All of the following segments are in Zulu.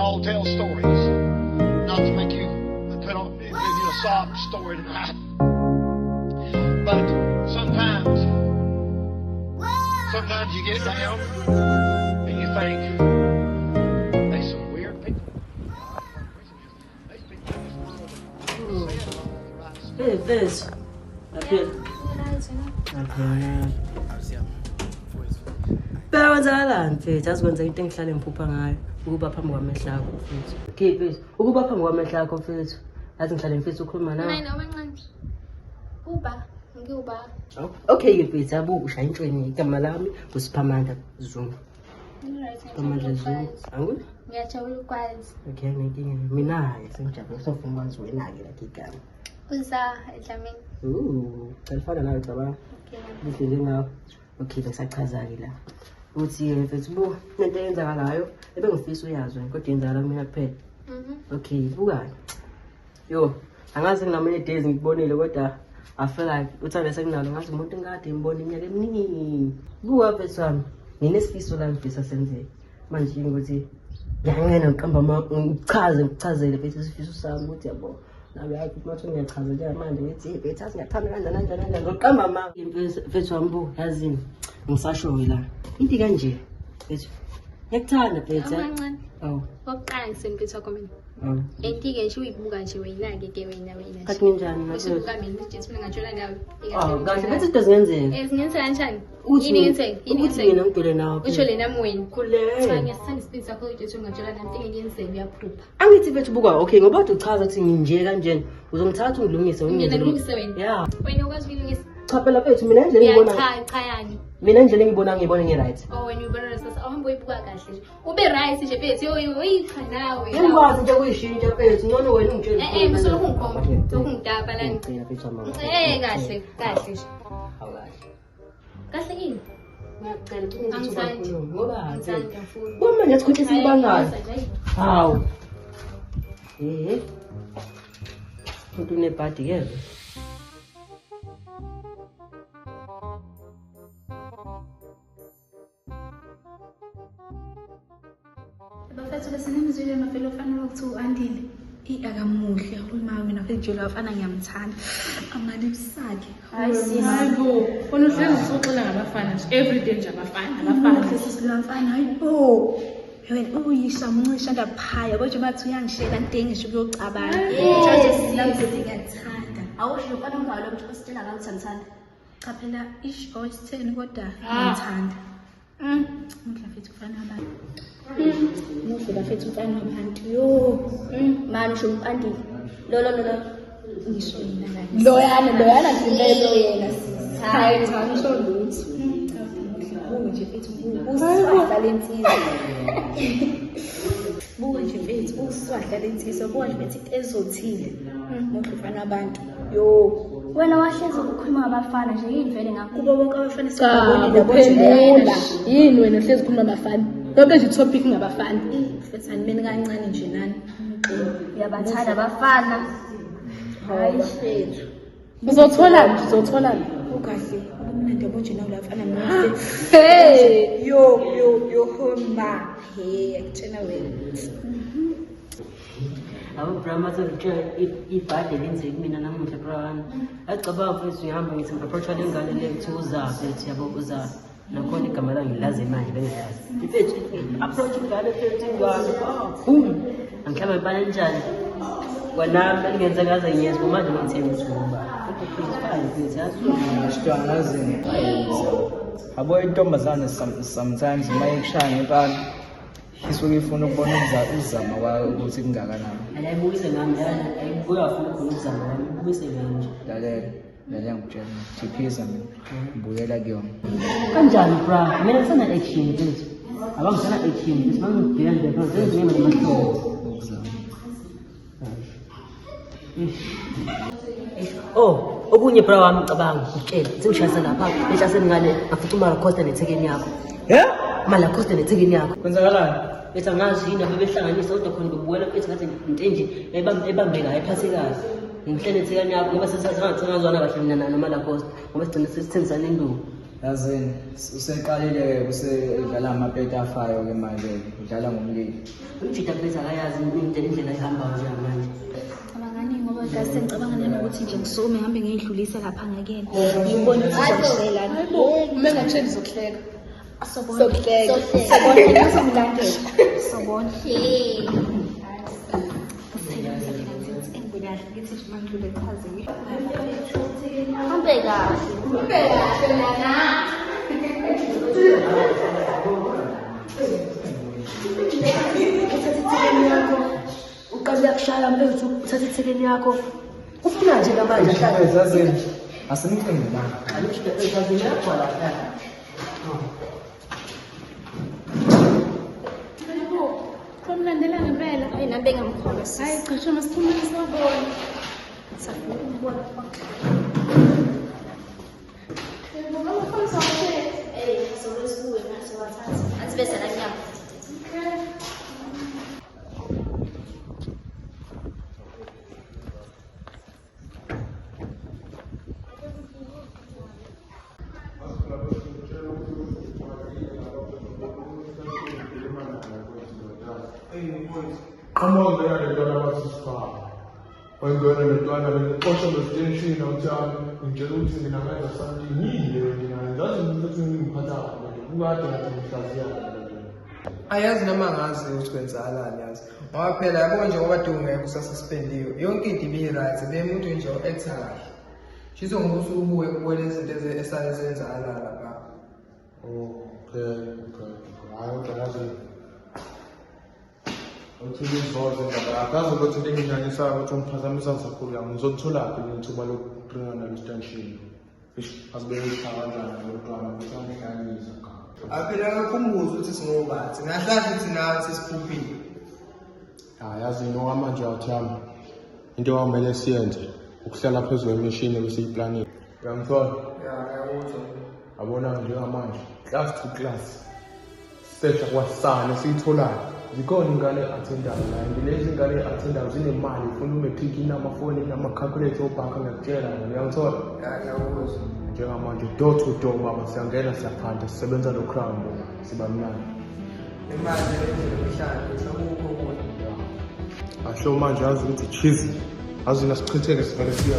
all tell stories, not to make you put on give you a sob story tonight. But sometimes you get down and you think there's some weird people. There's people in this world that say all the right stuff. Hey, Fizz. Phela wenzakalani mfethu? Azikwenza into engihlale ngiphupha ngayo ukuba phambi kwamehlo akho mfethu. Khiphi ukuba phambi kwamehlo akho mfethu. Athi ngihlale mfethu ukhuluma nawe. Hayi noma kancane. Ngiuba. Okay mfethu abuka ushaya intweni igama lami uSiphamandla Zulu. Siphamandla Zulu. Anguli? Ngiyajabula ukwazi. Okay nginkinga. Mina hayi sengijabule sofuna ukwazi wena ke la igama. Uza Dlamini. Telefona nawe cabanga. Okay. Ngidlile ngawo. Okay ngisachaza ke la. Uthi mfethu bu into eyenzakalayo ebengifisa uyazi kodwa yenzakala kumina kuphela. Okay buka. Yo angazi nginamanye days ngikubonile kodwa I feel like uthanda sekunalo ngathi umuntu ngade ngibona iminyaka eminingi. Buka mfethu wami nginesifiso la ngifisa senzeke. Manje ukuthi ngiyangena ngiqamba ngichazele mfethu isifiso sami ukuthi yabo. Nabe yathi manje ngiyachaza nje manje ngithi mfethu asingathanda kanjani ngoqamba ma mfethu wami bu yazini ngisashoyo la into kanje mfethu ngikuthanda mfethu awu Oqala ngisempethu kwami. Entike nje uyibuka nje wena ke wena. kathi nginjani Bese mfethu ukamini nje mina ngajula nawe. kahle bese into zingenzeka Ngenzeka kanjani? Yini ngenzeka? ukuthi mina ngidole nawe Usho lena mwini. Khuleka. Cha ngiyasithanda isiphiso sakho ukuthi ngajula nawe into engiyenzeka uyaphupha. Angithi mfethu buka okay ngoba uchaza ukuthi nginje kanjeni uzongithatha ungilungise Mina ngilungise wena. yeah Wena ukwazi ukungilungisa. cha phela mfethu mina endlela ngibona Cha yani. mina endlela ngibona ngi-right Wena ubona sasa awuhambe uyibuka kahle nje. Ube right nje mfethu yoyicha nawe. ngikwazi nje ukuyishintsha mfethu ngcono wena ungitshela Msolo kungikhomba. Sokungidaba la. ngicela mfethu mama Kahle nje. awukahle Kahle yini? ngiyacela ucinise Angithandi. ngoba Angithandi ngiyafuna. kuma nje sikhothe sibangayo hawu umuntu unebhadi ke Bafethu besinemizwile mafelo ofanele ukuthi u-Andile akamuhle ukhuluma mina fejula afana ngiyamthanda amalipsakhe Hayibo, wena uhlezi usuxoxa ngabafana nje everyday nje abafana. Sisilwamfana hayibo wena uyisha umncisha ndaphaya kodwa bathi uyangishela ntengisho ukuyocabanga nje silamzeli ngiyathanda Awusho ufana ungalo ukuthi usitela ngathi samthanda. cha phela ish oyisitheni kodwa ngiyamthanda muhle mfethu ufana abantu muhle bafethu ufana abantu yo Manje usho umpandile. Lo. ngisho yena la Loyana simpelo yena. hayi cha ngisho lutho buke nje mfethu uswahla lensizwa buke nje mfethu uswahla lensizwa buke nje mfethu ezothile muhle ufana abantu yo Wena wahlezi ukukhuluma ngabafana nje yini vele ngakho. kubo bonke abafana Cha, kuphendula. Yini wena uhlezi ukhuluma ngabafana? Yonke nje topic ngabafana. mfethu mina kancane nje nani Uyabathanda abafana. hayi mfethu Uzotholani? ukahle umnandi yabonje nawe lafana muhle Hey, yo homa hey akutshena wena Abo Brahma ngitshela ibhadi lenzeki mina namuhla brother. Acabanga mfethu ngihamba ngithi approach lengane le kuthi uzaphi ethi yabo uzaphi. Nakhona igama la ngilazi manje bengilazi. Mfethu approach ingane mfethu ingane. Boom. Angihlaba ibala njani? Kwanami bengenza ngaze ngiyezwa manje ngithemba ukuba. Abo intombazane sometimes mayikushaya ngempala isuke ifuna ukubona uzama kwayo ukuthi kungakanani. Ayibuyise ngami ayibuya futhi ukuzama wami ubuyise nje. Lalela ngikutshela thiphisa mina ngibuyela kuyona. Kanjani bra? Mina ngisana action mfethu. Abangisana action mfethu mangibheka nje phela zenze ngemahlobo. Oh, okunye bra wami cabanga ngitshela sengishayisa lapha ehlase ngane afuthuma Costa nethekeni yakho. Mala Costa nethekeni yakho. Kwenzakalani? Bethu angazi yini abebehlanganisa kodwa khona bebuwela mfethu ngathi into nje ebambeka ayiphathekayo. Ngihlele ethekeni yakho ngoba sesazana kahle mina Mala Costa ngoba sigcina sesithengisana induku. Yazini useqalile usedlala amapeta afayo-ke manje-ke udlala ngomlilo. Umjida phela akayazi indlela ehambayo njengamanje. Cabangani ngoba kazi sengicabanga nanokuthi nje ngisukume ngihambe ngiyidlulise lapha ngakena. Ngibone ukuthi uzokuhlela. Uma ngakushaya ngizokuhleka. Sobona. Sokuhleka. Sobona ngizomlandela. Sobona. Ngithi nje mangidlule echaziwe. Hambe kahle nana. Uqale ukushaya mfethu uthathe ithekeni yakho. Ufuna nje namanje ahlale. Yazini asimcimbi la. Alukho ezazini yakho lapha. Kumlandela ngempela. Hayi nambe ngamkhona. Hayi cishe masikhuluma sibone. Safuna ukubona kwakhe. Amazwe yalentwana abasisifaka wayengena lentwana lexosha lezitenshini awuthami ngitshela ukuthi mina ngenza something yile mina ngazi ukuthi ngiphatha ukade ngathi ngihlaziyana. Ayazi noma ngazi ukuthi kwenzakalani yazi. Ngoba phela yabo nje ngoba dungekho usasispendiwe. Yonke into ibi-right bemuntu nje o-acta kahle. Shiso ngokuthi ubuye ubone izinto esale zenzakala lapha. Okay. Hayi uyazi uthi ngizoze ngoba akazi ukuthi into enginyanyisayo ukuthi ungiphazamisa kakhulu yami ngizothola phi ithuba lokubringa nalitenshini. Asibeke kanjani lotwana mhlawumbe ngiyanyisa ka. Aphela akakhumbuza ukuthi singobathi. Ngahlazi ukuthi nawe sesiphuphile. Yazi ngoba manje awuthami into okumele siyenze ukuhlala phezulu kwemishini bese iplanning. Uyangithola? Ngiyakuzwa. Abona njengamanje class to class sesha kwasana siyitholayo zikhona ingane athendayo la ngilezi ingane athendayo zinemali ufuna umetric inamafoni inama-calculator obhanka ngiyakutshela uyangithola? Ngiyakuzwa. Njengamanje door to door baba siyangena siyaphanda sisebenza lo crown siba mnandi. Imali emhlanje sekukho ukuthi Asho manje yazi ukuthi cheese azi nasichitheke sivele siya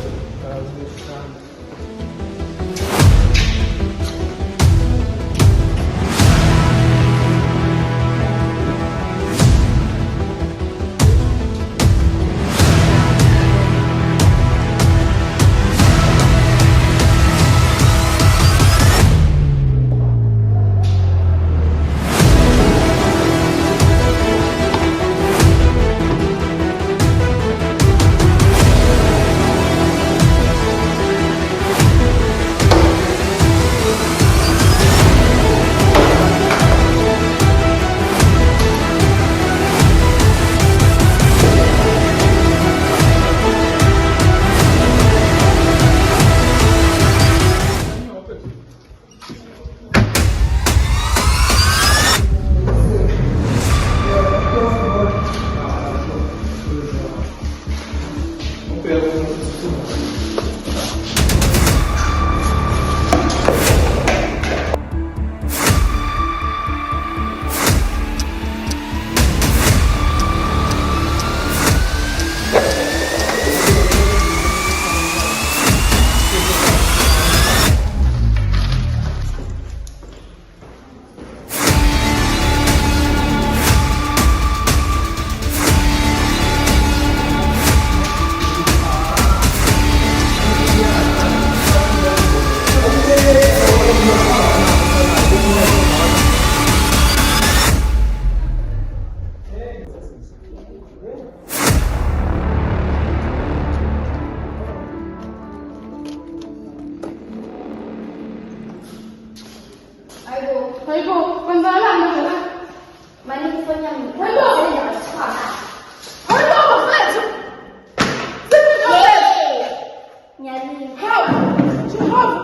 Hayibo, kwenzakalani manje? Manje ifoni yami. Hayibo! Hayibo. Hayibo, mfethu! Ngiyalinga. Hawu! Jehova!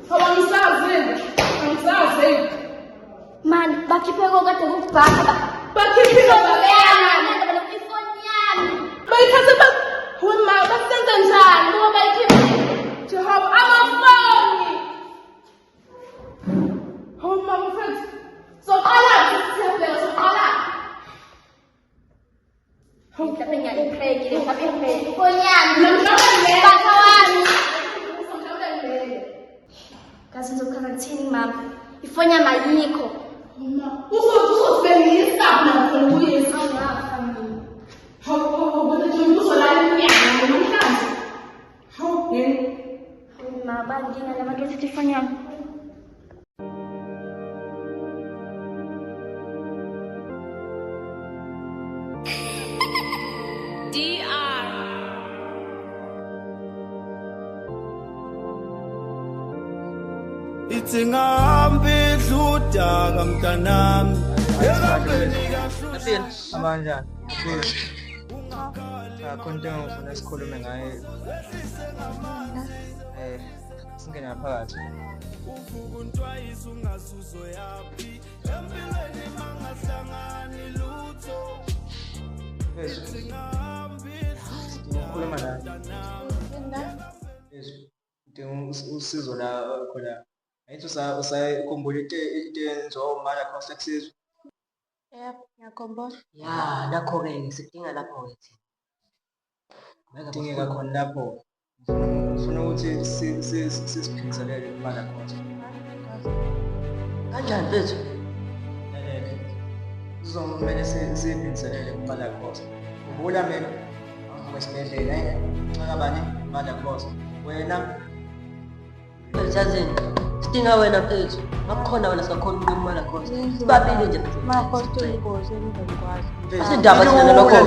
Hawu, angisazi. Man, bakhiphe kokade kubhaka. Bakhiphe kokade. Ifoni yami. Bayithathe basenze njani? Ngoba bayikhiphe. Jehova, amafoni! Hawu mama mfethu. Soqala siyabheka soqala. Mhlawumbe ngiyayipregile mhlawumbe Nkonyane baba wami kazi ngizokhala kuthini mama ifoni yami ayikho Uzosebenzisa nakho uyisa ngafa mina. Hawu bona nje uzolala inyanga namhlanje. Hawu mama bandinga nabantu esithi ifoni yami Ithi ngahambi idludaka mntanami Athini abanjani? Khona into engifuna sikhulume ngayo. Singena phakathi. Khuluma naye. Udinga usizo la khona. Ayithi usayikhumbula into enziwa umama yakho sekusizwe. yebo ngiyakhombona Ya, nakho-ke sidinga lapho-ke thina. Kudingeka khona lapho. Ngifuna ukuthi sisiphindiselele imali yakho. Kanjani mfethu? Kuzomele siyiphindiselele imali yakho. Khumbula mina ngesibhedlela ncaka bani imali yakho. Wena Yazini, sidinga wena mfethu. Ngakukhona wena singakhona ukuba imali yakho. Sibabili nje mfethu. ingozi engizokwazi Asindaba thina nalokho.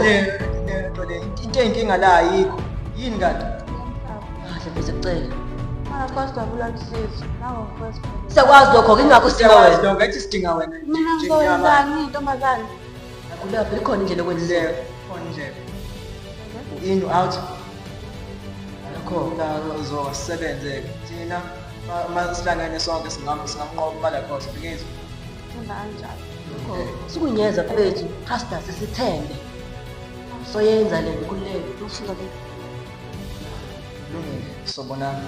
Into enkinga la ayikho. Yini kanti? Kahle mfethu kucela. mangakwazi dabula kusizo nangokwazi Siyakwazi lokho-ke ingakho sidinga wena. Lo ngathi sidinga wena. mina ngizoyenzani intombazane Kulapho likhona indlela yokwenzeka. Khona nje. In out. Lokho la uzosebenze thina masihlangene sonke singamnqoba imali yakho sibikeze. themba kanjalo Sikunyeza mfethu, trust us sithembe. Soyenza le kulelo. ufika le Lungile sobonana.